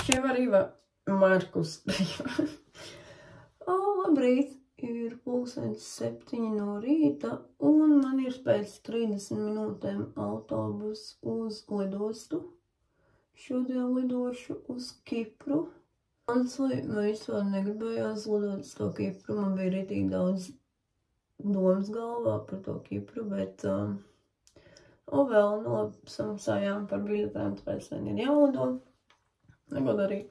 Šķivarīva Markus. Labrīt, ir 7:00 no rīta, un man ir pēc 30 minūtēm autobus uz lidostu. Šodien lidošu uz Kipru. Honestly, man vispār negribējās lidot uz to Kipru, man bija ritīgi daudz domas galvā par to Kipru, bet vēl samaksājām par biļetēm, tāpēc vien ir jālido. Neko darīt.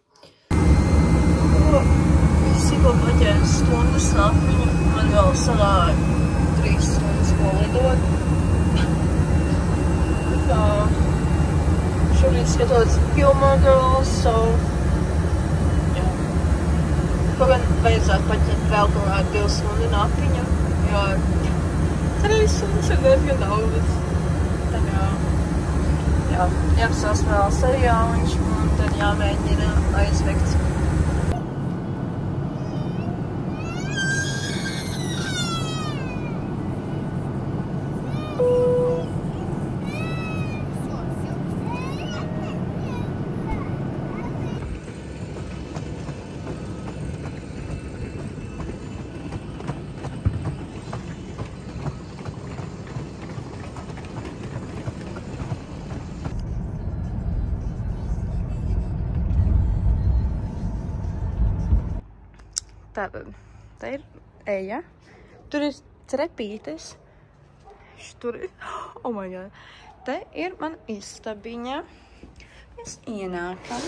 Tikko paķēru stundas naktiņu, man vēl sanāk 3 stundas ko lidot. Šobrīd skatos Gilmore Girls, jā. Kaut gan vajadzētu paķert vēl kaut kādu 2 stundu naktiņu, jo 3 stundas ir diezgan daudz. Tad jā, jāapsās vēl seriāliņš, un tad jāmēģina aizvegt. Tātad, te ir eja, tur ir trepītes, tur ir, oh my god, te ir man istabiņa, mēs ienākam,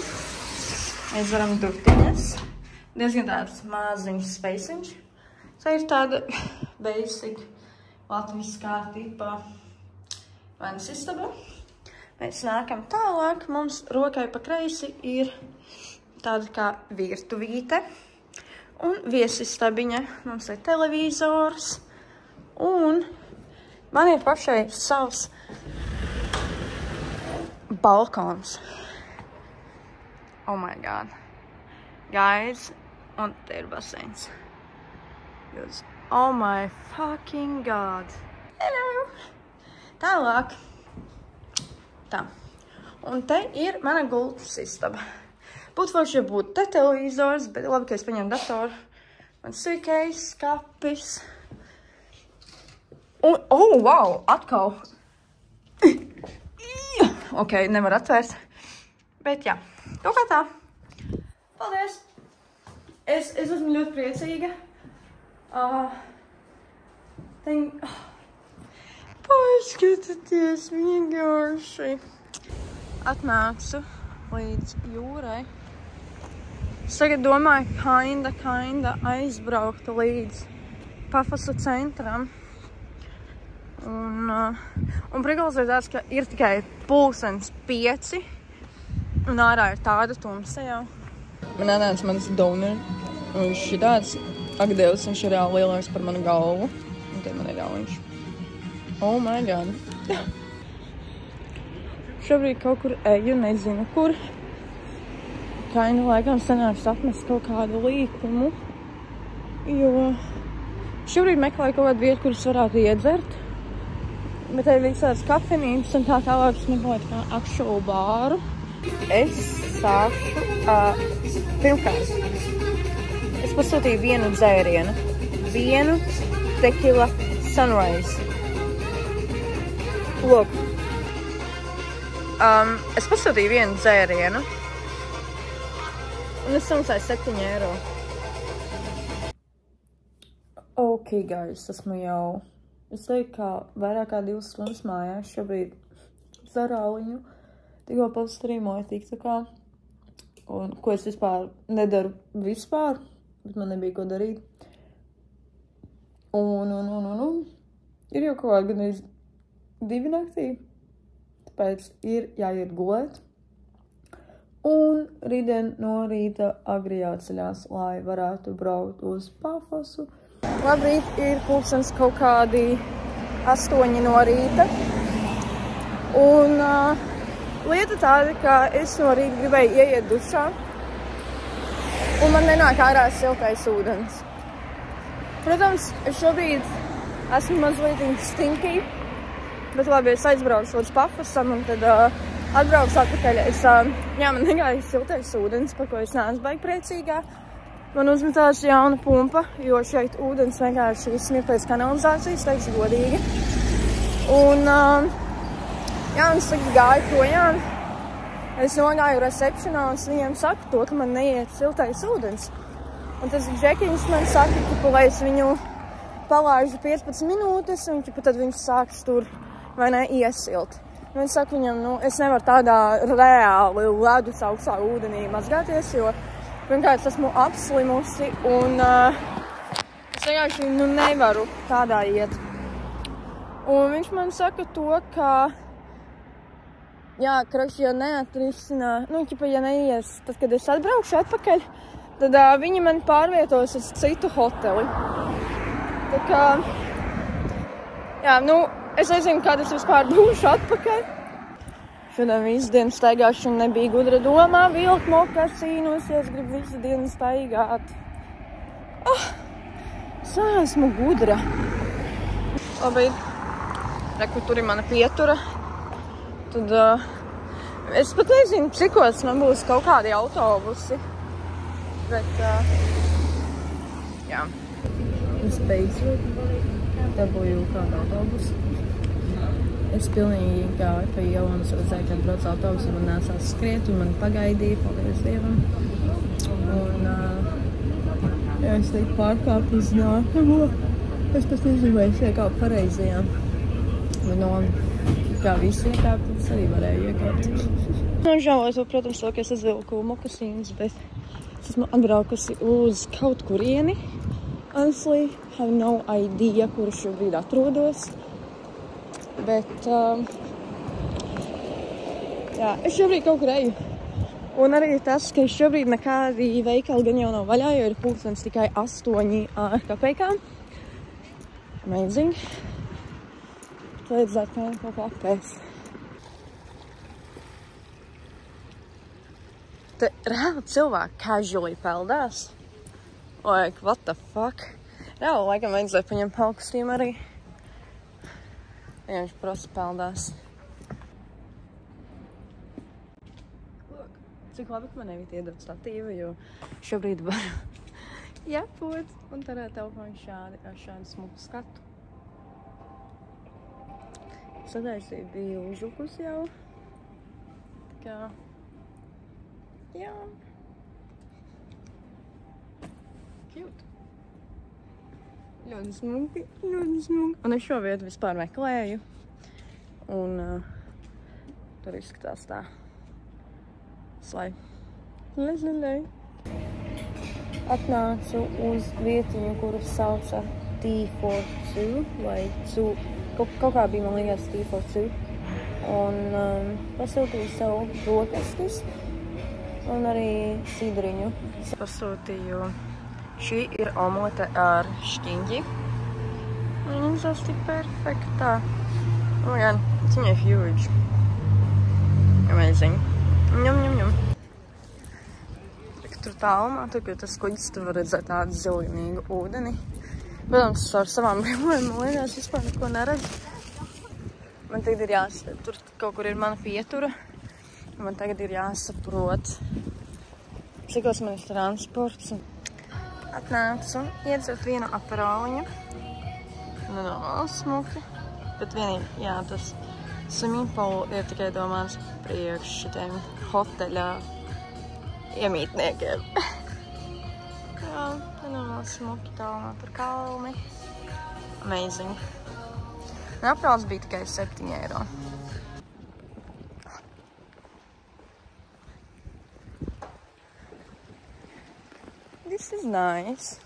aizvaram durtiņas, diezgan tāds maziņš speisiņš, te ir tāda basic latviskā tipa vannas istaba, mēs nākam tālāk, mums rokai pa kreisi ir tāda kā virtuvīte, un viesistabiņa, mums ir televizors, un man ir pašai savs balkons. Oh my god. Guys, un te ir baseins. Oh my fucking god. Hello! Tālāk. Tā. Un te ir mana gultas istaba. Būtu forši, ja būtu te televizors, bet labi, ka es paņēmu datoru. Man suikējs, skapis. Un, oh, wow, atkal. Ok, nevar atvērt. Bet jā, kaut kā tā. Paldies. Es esmu ļoti priecīga. Paskatieties vienkārši. Atnācu līdz jūrai. Es tagad domāju, kinda aizbraukt līdz Pafosu centram. Un prikals ir tāds, ka ir tikai 5:30 un ārā ir tāda tumsa jau. Man atnāca mans donor, un viņš ir tāds, ak Dievs, viņš ir reāli lielāks par manu galvu. Un te man ir jāliņš. Oh my god. Šobrīd kaut kur eju, nezinu kur. Laikam sanāks atmest kaut kādu līkumu, jo šobrīd meklēju kaut kādu vietu, kuras varētu iedzert, bet te ir visādas kafenītes un tā tālāk es meklēju kā actual bāru. Es sākšu, pirmkārt, es pasūtīju vienu dzērienu, vienu tequila sunrise. Lūk, es pasūtīju vienu dzērienu, un es samaksāju 7 eiro. Ok, guys, esmu jau, es teiktu, kā vairāk kā 2 stundas mājās šobrīd zarāliņu, tikko pastrīmoju TikTokā, un ko es vispār nedaru vispār, bet man nebija ko darīt. Un, ir jau kaut kā gan 2 naktī, tāpēc ir jāiet gulēt. Un rītdien no rīta agri jāceļās, lai varētu braukt uz Pafosu. Labrīt, ir pulkstens kaut kādi 8 no rīta. Un lieta tāda, ka es no rīta gribēju ieiet dušā. Un man nenāk ārā siltais ūdens. Protams, es šobrīd esmu mazliet stinky. Bet labi, es aizbraucu līdz Pafosam un tad atbrauks atpakaļ. Man negāja siltais ūdens, par ko es neesmu baigi priecīgā. Man uzmetās jauna pumpa, jo šeit ūdens vienkārši izsmir pēc kanalizācijas, teikšu godīgi. Un, un slikti gāju projām. Es nogāju recepšanā un viņiem saku to, ka man neiet siltais ūdens. Un tas džekiņš man saka, ka, lai es viņu palaižu 15 minūtes, un tad viņš sāks tur, vai ne, iesilt. Un es saku viņam, es nevaru tādā reāli ledus augstā ūdenī mazgāties, jo vienkārši esmu apslimusi, un es vienkārši nevaru tādā iet. Un viņš man saka to, ka, ja neatrisina, ja neies, tad, kad es atbraukšu atpakaļ, tad viņi man pārvietos uz citu hoteli. Tā kā, es nezinu, kad es vispār būšu atpakaļ. Šodien visu dienu staigāšana nebija gudra domā, vilkt mokasīnos, ja es gribu visu dienu staigāt. Es esmu gudra. Labi, reku, tur ir mana pietura. Tad es pat nezinu, cikos man būs kaut kādi autobusi. Bet, es beidzot dabūju kādu autobusu. Es pilnīgi gāju pa ielu un es redzēju, kad brauc autobusu un man nācās skriet un man pagaidīja, paldies Dievam. Un, es teiktu pārkāpu uz nākamo. Es pat nezinu, vai es iekāpu pareizajām. Bet, kā visi iekāpu, tad es arī varēju iekāpt. Žēloju to, protams, ka es uzvilku mokasīnus, bet es esmu atbraukusi uz kaut kurieni. Honestly, have no idea, kur šobrīd atrodos. Bet, es šobrīd kaut kur eju. Un arī tas, ka šobrīd nekādi veikali gan jau nav vaļā, jo ir pulkstens tikai 8 ar kapeikām. Amazing. Vajadzētu kaut kā apēst. Te reāli cilvēki casually peldās. Like, what the fuck? Reāli, laikam vajadzēja paņemt palkustīm arī. Viņš prosti peldās. Lūk, cik labi, ka man nebija iedot statīvu, jo šobrīd var jāpot un turēt telefonu šādu smuku skatu. Sadaisīja bija užukus jau. Tā kā, cute. Ļoti smuki, ļoti smuki. Un es šo vietu vispār meklēju. Un tur izskatās tā. Slai. Lei. Atnācu uz vietiņu, kuru sauca T42, vai kaut kā bija, man liekas, T42. Un pasūtīju savu brokastis un arī sidriņu. Pasūtīju. Šī ir omelete ar šķiņģi. Viņa izsās tik perfektā. Oh my god, it's really huge. Amazing. Njum. Tur tālumā, tur, kad tas kuģis, tur var redzēt tādu zilganīgu ūdeni. Protams, ar savām brīvojām, man liekas, vispār neko neredz. Man tagad ir jāsaprot, tur kaut kur ir mana pietura. Man tagad ir jāsaprot, cikos man ir transports. Atnācu, iedzert vienu aperoliņu. Normāli smuki. Bet vienīgi, tas swimming pool ir tikai domāts priekš šitiem hoteļa iemītniekiem. Normāli smuki tālumā par kalni. Amazing. Un aperols bija tikai 7 eiro. This is nice.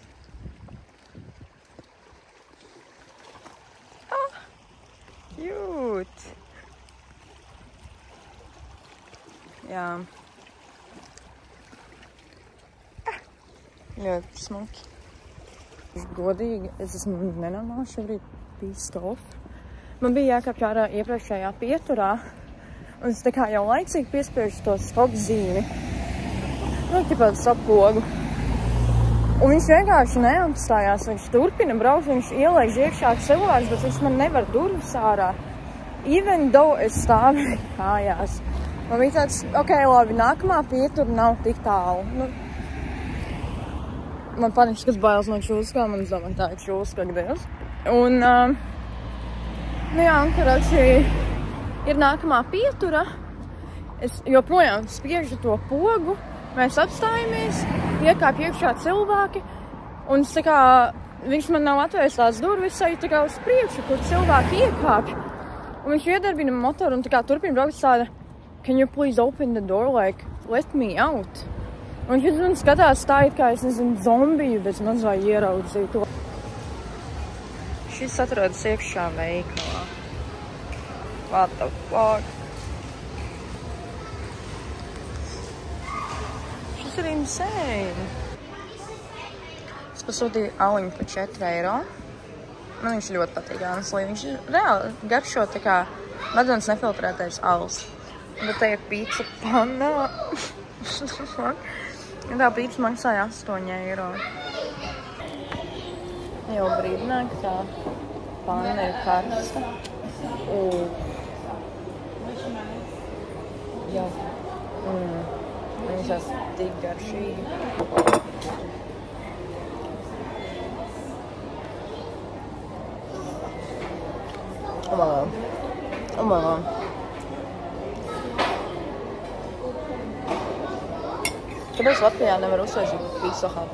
Cute. Jā. Ļoti smuki. Godīgi, es esmu nenormāli šobrīd pissed off. Man bija jākāpj ārā iepriekšējā pieturā, un es tā kā jau laicīgi piespiežu to stop zīmi. Tipā stop logu. Un viņš vienkārši neapstājās, viņš turpina braukt, viņš ielaiž iekšā cilvēks, bet viņš man nevar durvis ārā. Even though es stāvēju kājās. Man bija tāds, ok, labi, nākamā pietura nav tik tālu. Nu, man panikas bailes no čūskā, man domāju, tā ir čūska, ak Dievs. Un, nu jā, un karoči, ir nākamā pietura. Es joprojām spiežu to pogu, mēs apstājamies, iekāp iekšā cilvēki, un tā kā viņš man nav atvērs tās durvis, tā kā uz priekšu, kur cilvēki iekāp. Un viņš iedarbina motoru un tā kā turpina braukt tāda, can you please open the door, like, let me out? Un viņš man skatās tā, it kā es nezinu, zombiju, bet maz vai ieraudzīju to. Šis atrodas iekšā veikalā. What the fuck? Šis ir insane. Es pasūtīju aliņu par 4 eiro. Man viņš ļoti patīk, honestly. Viņš reāli garšo tā kā Madonas nefiltrētais alus. Bet te ir pīca panna. Un tā pīca maksāja 8 eiro. Jau brīdinā, ka tā panna ir karsta. Jā. Viņš ir tik garšīgi. Oh my god. Kāpēc Latvijā nevar uzsvērt Pizza Hut?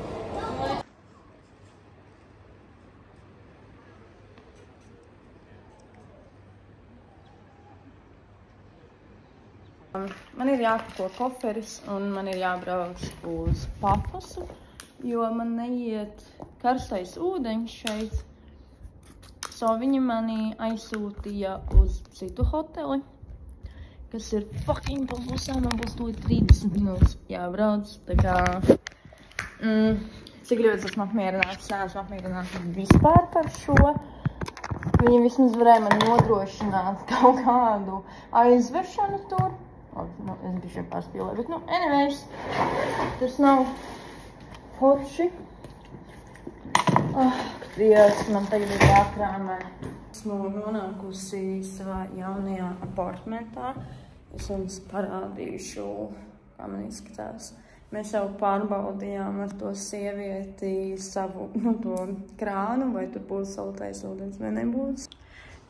Man ir jāpako koferis un man ir jābrauc uz Pafosu, jo man neiet karstais ūdeņš šeit. So viņi mani aizsūtīja uz citu hoteli, kas ir fucking Pafosā, man būs tūlīt 30 minūtes jābrauc, tā kā, cik ļoti esmu apmierināts, neesmu apmierināts vispār par šo. Viņi vismaz varēja man nodrošināt kaut kādu aizveršanu tur. Es biju šeit pārspīlēju, bet, anyways, tas nav forši. Dievs, man tagad ir jākrāmē. Esmu nonākusi savā jaunajā apartmentā. Es jums parādīšu, kā man izskatās. Mēs jau pārbaudījām ar to sievieti savu, to krānu, vai tur būs saltais ūdens vai nebūs.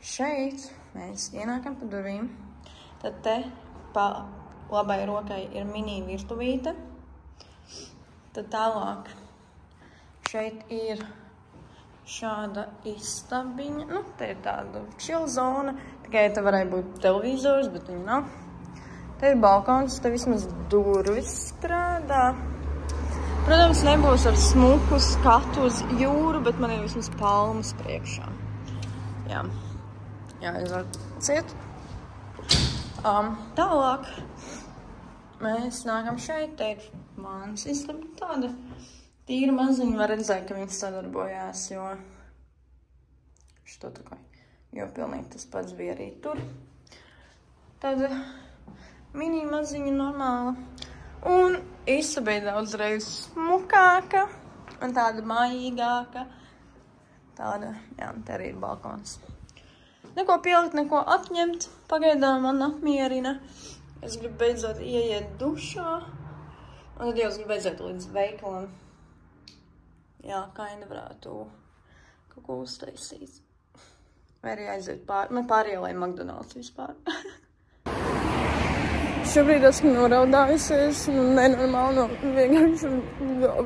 Šeit mēs ienākam pa durvīm. Tad te pa labai rokai ir mini virtuvīte. Tad tālāk šeit ir šāda istabiņa. Te ir tāda chill zona. Tikai te varēja būt televizors, bet viņa nav. Te ir balkons, te vismaz durvis strādā. Protams, nebūs ar smuku skatu uz jūru, bet man ir vismaz palmas priekšā. Jā, izvērciet. Tālāk mēs nākam šeit, te ir mānas istaba tāda tīra maziņa. Var redzēt, ka viņas sadarbojās, jo pilnīgi tas pats bija arī tur. Tāda mini maziņa normāla. Un istaba ir daudz reiz smukāka un tāda mājīgāka. Tāda, te arī ir balkons. Neko pielikt, neko atņemt. Pagaidām man apmierina. Es gribu beidzot ieiet dušā. Un tad jau es gribu beidzot līdz veikalam. Jā, kaina varētu kaut ko uztaisīt. Vai arī aiziet pārielai McDonald's vispār. Šobrīd esmu noraudājusies. Nenormāli vienkārši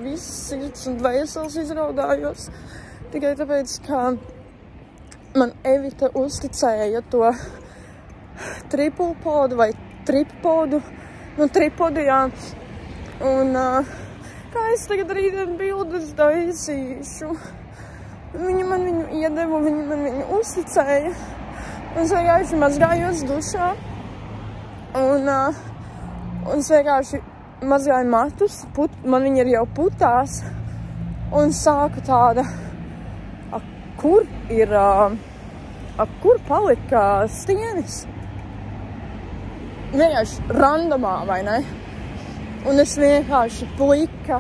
viss sirds un dvēseles izraudājos. Tikai tāpēc, ka man Evita uzticēja to tripulpodu vai trippodu. Tripodu, jā. Un kā es tagad rītdien bildes taisīšu. Viņa man viņu iedeva, viņa man viņu uzticēja. Un es vienkārši mazgājos dušā. Un es vienkārši mazgāju matus. Man viņa ir jau putās. Un sāku tāda, kur palika stienis? Vienkārši randomā, vai ne? Un es vienkārši plika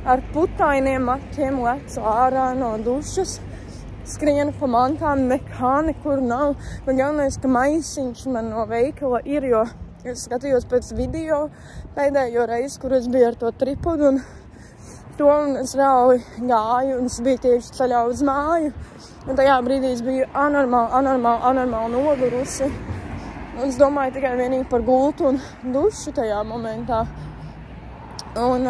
ar putainiem matiem lecu ārā no dušas, skrienu pa mantām, nekā nekur nav. Man galvenais, ka maisiņš man no veikala ir, jo Es skatījos pēc video pēdējo reizi, kur es biju ar to tripodu un es reāli gāju un es biju tieši ceļā uz māju. Un tajā brīdī es biju anormāli nogurusi. Un es domāju tikai vienīgi par gultu un dušu tajā momentā. Un,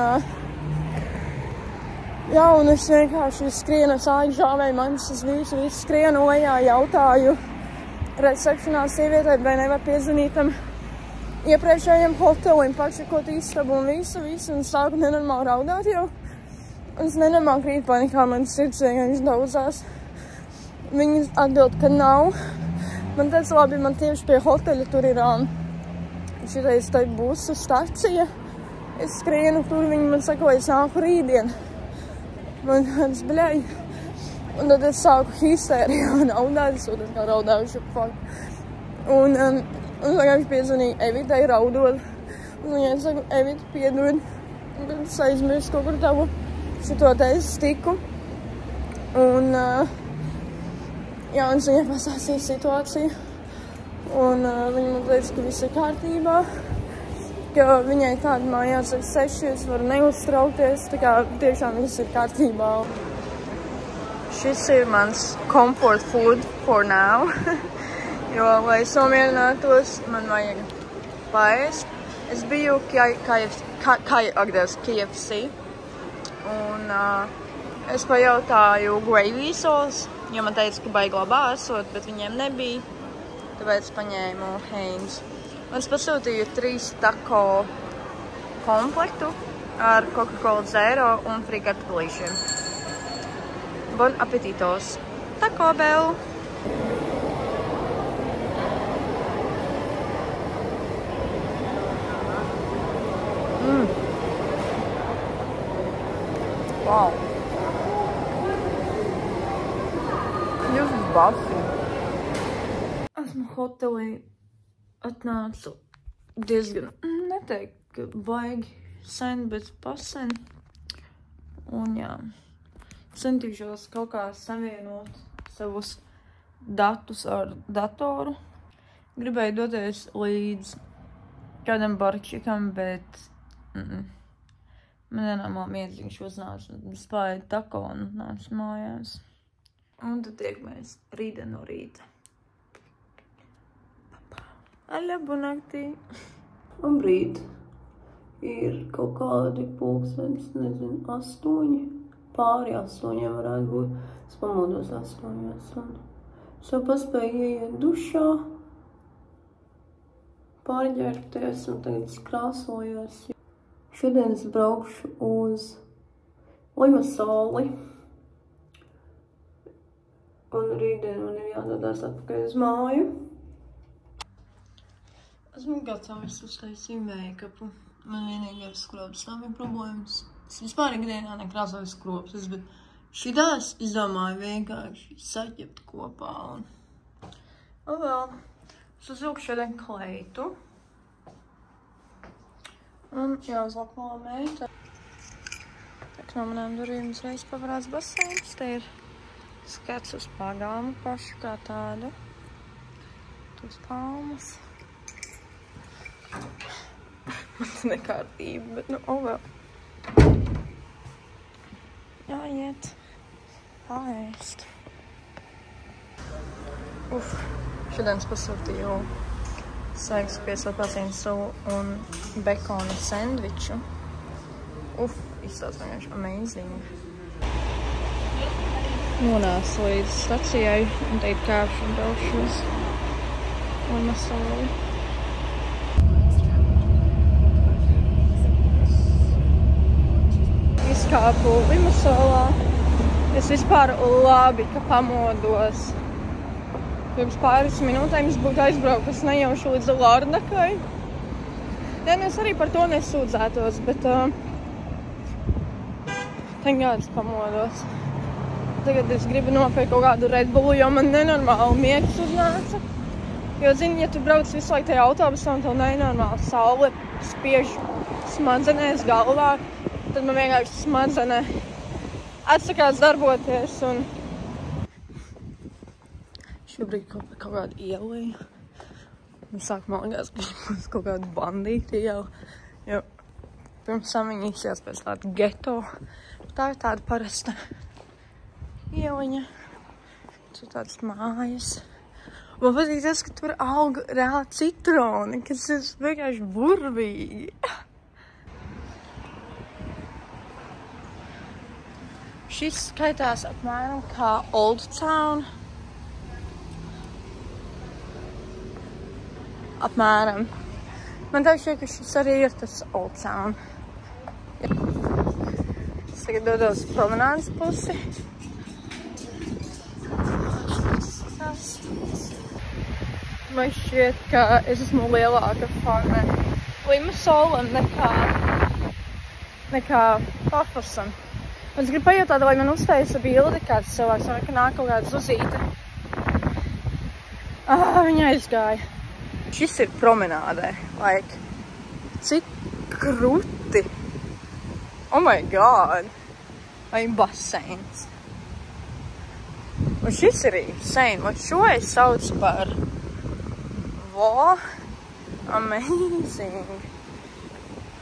un es vienkārši skrienu, es aizžāvēju manis, es visu skrienu lejā, jautāju recepšanā sievietei, vai nevar piezvanīt tam iepriekšējiem hotelim, pačekot istabu un visu, un sāku nenormāli raudāt jau. Un es nenormāli krītu panikā, man sirds vienkārši daudzās. Viņi atbild, ka nav. Man teica, labi, man tieši pie hoteļa tur ir šitais tai busu stacija. Es skrienu tur, viņi man saka, lai es nāku rītdien. Man tāds bļai. Un tad es sāku histērijā un raudāt, es kā raudājuši fuck. Un vienkārši piezvanīju Evitai raudot. Un viņai saku, Evita, piedod. Un tad es aizmirstu kaut kur tavu šito teisu stiku. Un, un es viņai pasāstīju situāciju. Un viņa man teica, ka viss ir kārtībā. Ka viņai tāda mājās ar 6, es varu neuztraukties. Tā kā tiešām viss ir kārtībā. Šis ir mans comfort food for now. Jo, lai es nomierinātos, man vajag paēst. Es biju KFC. Un es pajautāju gravy sauce, jo man teica, ka baigi labā esot, bet viņiem nebija. Tāpēc paņēmu Heinz. Un es pasūtīju 3 taco komplektu ar Coca-Cola Zero un frikartulīšiem. Bon apetitos! Taco Bell! Wow! Jūs bafi! Esmu hotelī atnācu diezgan, neteikt, ka baigi sen, bet pasen. Un jā, centīšos kaut kā savienot savus datus ar datoru. Gribēju doties līdz kādam barčikam, bet man nenamā miedziņš uznāca un spēja tako un nāca mājās. Un tad tiekamies rītdien no rīta. Labunaktī! Labrīt! Ir kaut kādi pulkstenis, nezinu, 8, pāri 8 varētu būt. Es pamodos 8 un es jau paspēju ieiet dušā, pārģērbties un tagad krāsojos. Šodien es braukšu uz Limasoli. Un rītdien man ir jādodās atpakaļ uz māju. Esmu gatavs uztaisīt make-upu. Man vienīgi ar skropes nav bija problēmas. Es vispār ikdienā nekrāsoju skropes, bet šitās izdomāju vienkārši saķept kopā. Un vēl, es uzvilku šodien kleitu. Un jāuzlāk malā meita. Tak no manām durvīm uzreiz pavarās baseins. Te ir skats uz pagāmu pašu kā tādu. Tūs palmas. Man tas nekārtība, bet vēl. Jāiet. Paēst. Šodien es pasūtīju saigas piesautācienu savu un bekona sandviču. Izstāst vienkārši amazing. Nonācu līdz stacijai un te ir kāpšu un braukšos. Limasoli. Izkāpu Limasolā. Es vispār labi, ka pamodos. Pirms pāris minūtēm es būtu aizbraukus nejauši līdz Larnakai. Es arī par to nesūdzētos, bet tagad es pamodos. Tagad es gribu nopirkt kaut kādu Red Bullu, jo man nenormāli miegs uznāca. Jo, zini, ja tu brauc visu laiku tajā autobusā un tev nenormāli saule spiež smadzenēs galvā, tad man vienkārši smadzene atsakās darboties un šobrīd kaut kāda ielija. Sākumā likās, ka viņi būs kaut kādi bandīti jau. Jo pirms tam viņi izskatās pēc tāda geto. Tā ir tāda parasta ieliņa. Tur tādas mājas. Man patīk tas, ka tur aug reāli citroni, kas ir vienkārši burvīgi. Šis skaitās apmēram kā Old Town. Apmēram. Man tā šķiet, ka šis arī ir tas Old Town. Es tagad dodos promenādes pusi. Man šķiet, ka es esmu lielāka fane Limasolam nekā Pafosam. Es gribu pajautāt, lai man uztaisa bildi kāds cilvēks, vai ka nāk kaut kāda Zuzīte. Viņa aizgāja. Šis ir promenādē, like, cik kruti. Oh my god. Vai baseins. Un šis ir insane. Un šo es saucu par wow. Amazing.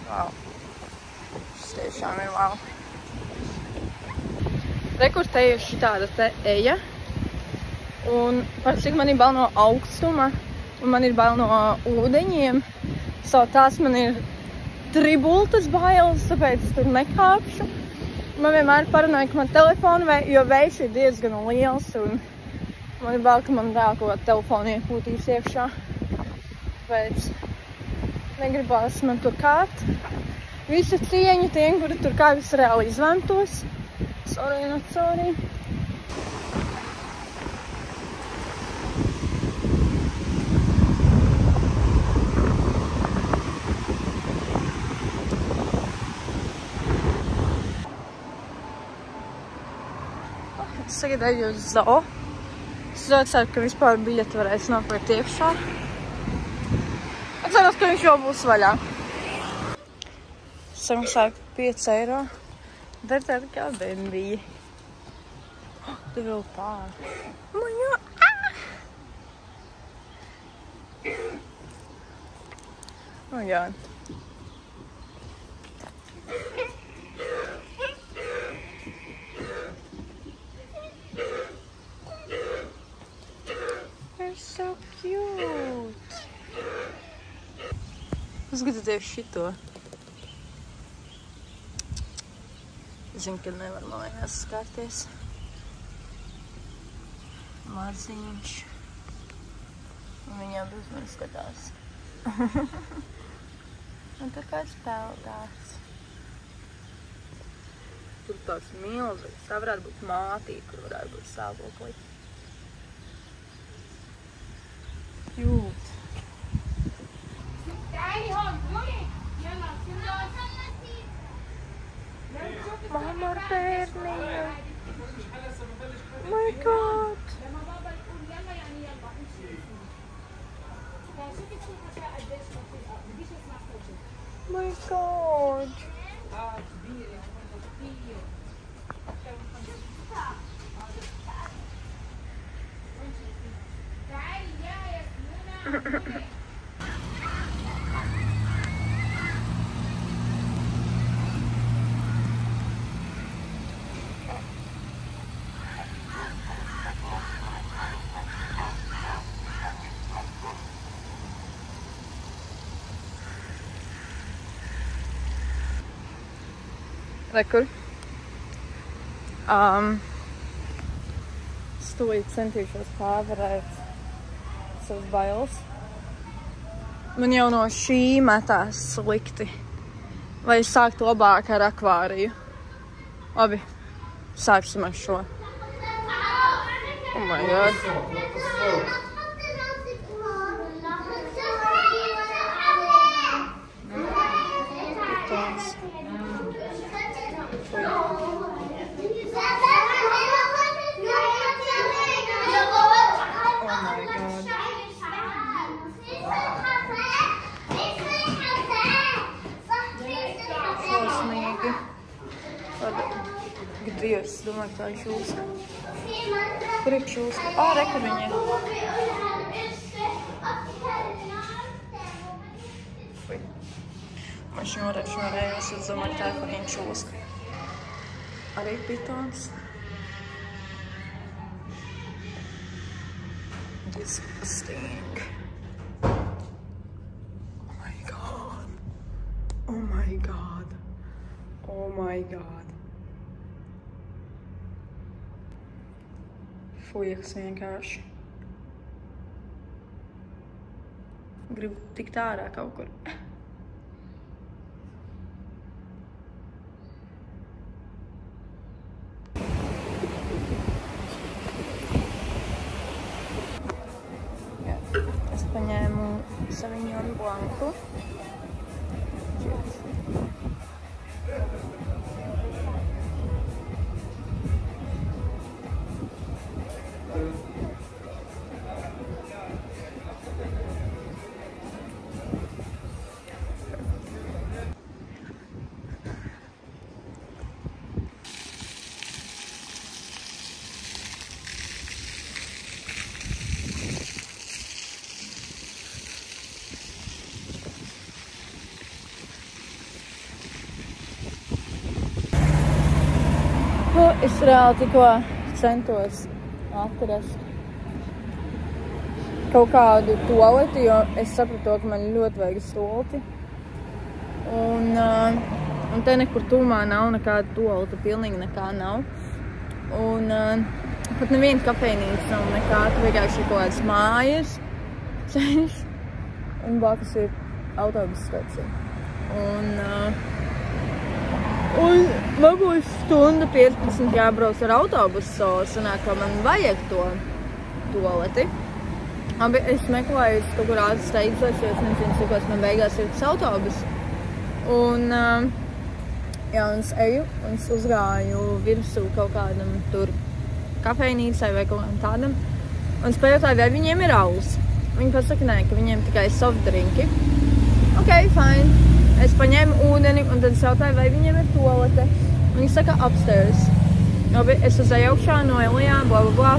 Wow. Šis tiešām ir wow. Rekur te ir šitāda te eja. Un cik man ir bail no augstuma. Un man ir bail no ūdeņiem. Tās man ir tribultas bailes, tāpēc es tur nekāpšu. Man vienmēr paranoja, ka man telefonu, jo vējš ir diezgan liels, un man ir bail, ka man vēl kaut kāda telefona iepūtīs iekšā. Tāpēc negribās man tur kāpt. Visu cieņu tiem, kuri tur kā visu reāli izlemtos. Sorry, not sorry. Es tagad eju uz zoo. Es ceru, ka vispār biļeti varēs nopirkt iekšā. Es ceru, ka viņš jau būs vaļā. Es samaksāju 5 eiro. Dar tāda kā bembija. Tu vēl pār. Maņā! Oh my god. They're so cute. Paskatieties šito. Zinu, ka nevar mājās skārties. Maziņš. Un viņām bez man skatās. Un tur kāds peldās. Tur tāds milzīgs. Tā varētu būt mātīte, kur varētu būt stāvoklī. Jūt. Mamma ar bērniem. Oh my god. Oh my god. Rekur. Stūlīt centīšos pārvarēt savas bailes. Man jau no šī metās slikti. Vai es sāktu labāk ar akvāriju? Labi, sāksim ar šo. Oh my god. Dievs, domāju, ka tā ir šūska. Kur ir šūska? Rekur viņa ir. šņorējos, es domāju, telefoniem čūst. Arī pitons. Disgusting. Oh my god. Oh my god. Oh my god. Fujiks vienkārši. Gribu tikt ārā kaut kur. Jā, es paņēmu Sauvignon Blancu. Cheers. Es reāli tikko centos atrast kaut kādu tualeti, jo es sapratu, ka man ļoti vajag stolti. Un te nekur tūmā nav nekāda tualeta, pilnīgi nekā nav. Un pat neviena kafejnīca nav nekā, tu vienkārši ir kaut kādas mājas, ceļš, un blakus ir autobusu stacija. Un man būs stunda 15 jābrauc ar autobusu, sanāk, ka man vajag to tualeti. Es meklēju kaut kur steidzos, jo es nezinu, cikos man beigās ir tas autobus. Un es eju, un es uzgāju virsū kaut kādam tur kafejnīcai vai kaut kādam tādam. Un es pajautāju, vai viņiem ir alus. Viņi pasaka, nē, ka viņiem tikai softdrinki. Ok, fine. Es paņēmu ūdeni, un tad es jautāju, vai viņiem ir tualete. Viņi saka, upstairs. Labi, es uzēju augšā no ielajām, bla, bla, bla.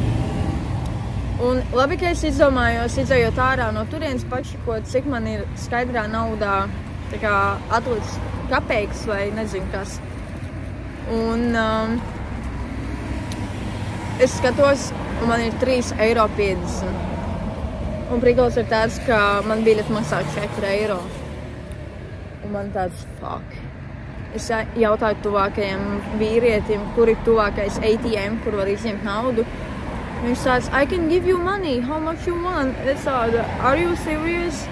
Un labi, ka es izdomājos, izējot ārā no turienes pašakot, cik man ir skaidrā naudā tā kā atlicis kapeikas vai nezinu kas. Un es skatos, un man ir 3,50 €. Un prikals ir tāds, ka man biļete maksā 4 €. Un man tāds, fuck. Es jautāju tuvākajam vīrietim, kur ir tuvākais ATM, kur var izņemt naudu. Viņš tāds, I can give you money, how much you want? Es tādu, are you serious?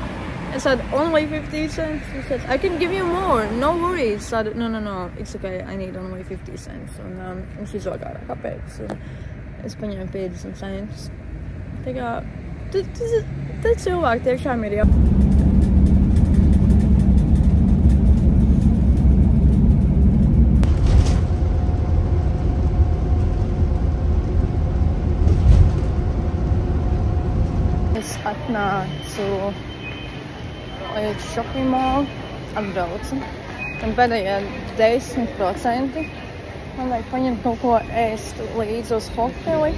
Es tādu, only 50 cents? Viņš tāds, I can give you more, no worries. Tādu, no, it's okay, I need only 50 cents. Un viņš izvilk ārā kapeikas. Es paņēmu 50 centus. Tā kā, tad cilvēki tiešām ir Es atnācu līdz shopping mall, atbraucu. Un pēdējie 10% man vajag paņemt kaut ko ēst līdzi uz hoteli,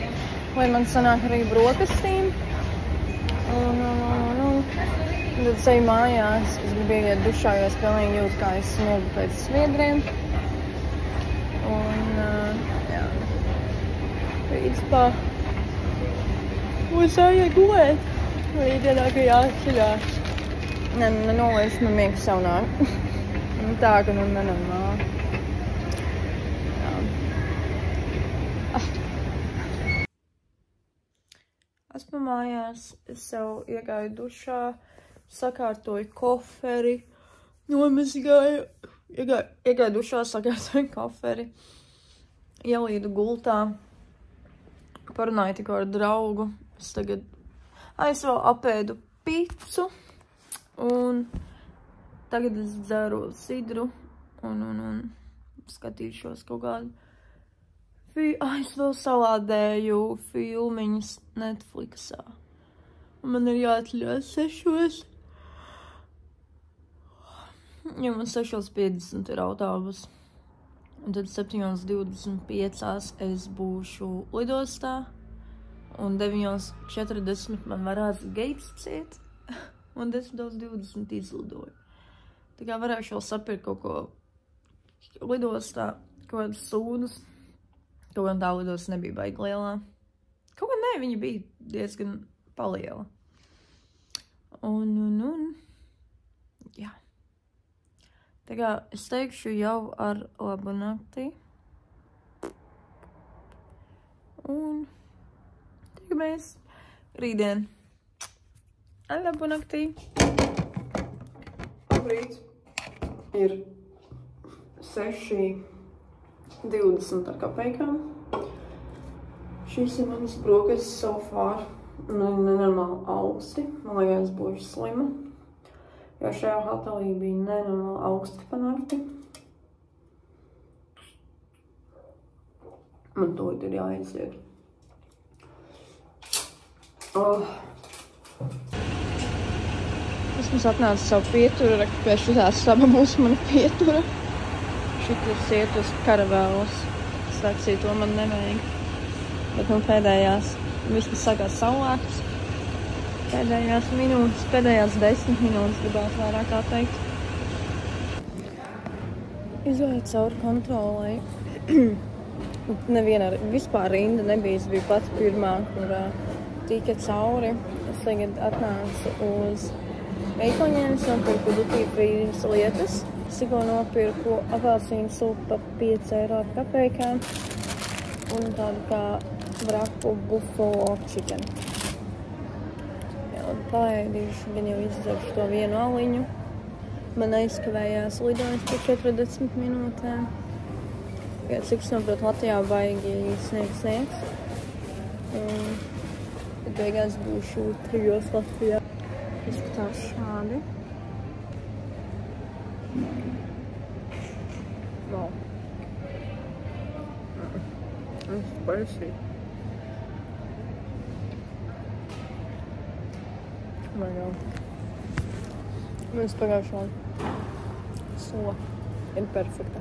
lai man sanāk arī brokastīm. Un tad es eju mājās, es gribēju iet dušā, jo es pilnīgi jūtu, kā es smogu pēc sviedriem. Un, jā, principā, mums vajag gulēt. Rītdienā, ka jāceļās. Nenoliec, man miegs savu nāk. Tā, ka nenormāli. Esmu mājās, es sev iegāju dušā, sakārtoju koferi, iegāju dušā, sakārtoju koferi, ielīdu gultā, parunāju tikko ar draugu, es vēl apēdu picu, un tagad es dzeru sidru, un skatīšos kaut kādu. Es vēl salādēju filmiņas Netflixā. Un man ir jāatļās 6. Jo man 6:50 ir autobus. Un tad 7:25 es būšu lidostā. Un 9:40 man varētu gates ciet. Un 10:20 izlidoju. Tā kā varēšu vēl sapirkt kaut ko lidostā, kaut kādas sūdas. Kaut gan tā lidosta nebija baigi lielā. Kaut gan nē, viņa bija diezgan paliela. Un, jā. Tā kā es teikšu jau ar labu naktī. Un tiekamies rītdien. Ar labu naktī. Labrīt. Ir 6:20 ar kapeikām. Šis ir manas brokastis so far. Nu, nenormāli augsti. Man liekas, būšu slima. Jo šajā hotelī bija nenormāli augsti pa nakti. Man to ir jāiziet. Es mums atnācu savu pieturu, pie šitās saba būs mana pietura. Šitas iet uz karavēlas staciju, to man nevajag. Bet nu pēdējās, vismaz sākās saulēks. Pēdējās minūtes, pēdējās 10 minūtes gribētu vairāk kā teikt. Izvēju cauri kontrolei. Neviena, vispār rinda nebija, es biju pats pirmā, kur tika cauri. Es tagad atnācu uz veikaliņiem, nopirku duty free lietas. Tikko nopirku apelsīnu supu par 5 eiro ar kapeikām un tādu kā vraku buffalo chicken. Jā, palaidīšu, gan jau izdzeršu to vienu aliņu. Man aizkavējās lidojums par 40 minūtēm. Ja, cik es saprotu, Latvijā baigi sniegs. Tad beigās būšu 3 Latvijā. Izskatās šādi. Wow. It's spicy. Oh my god. Mēs pagājušā sula ir perfekta.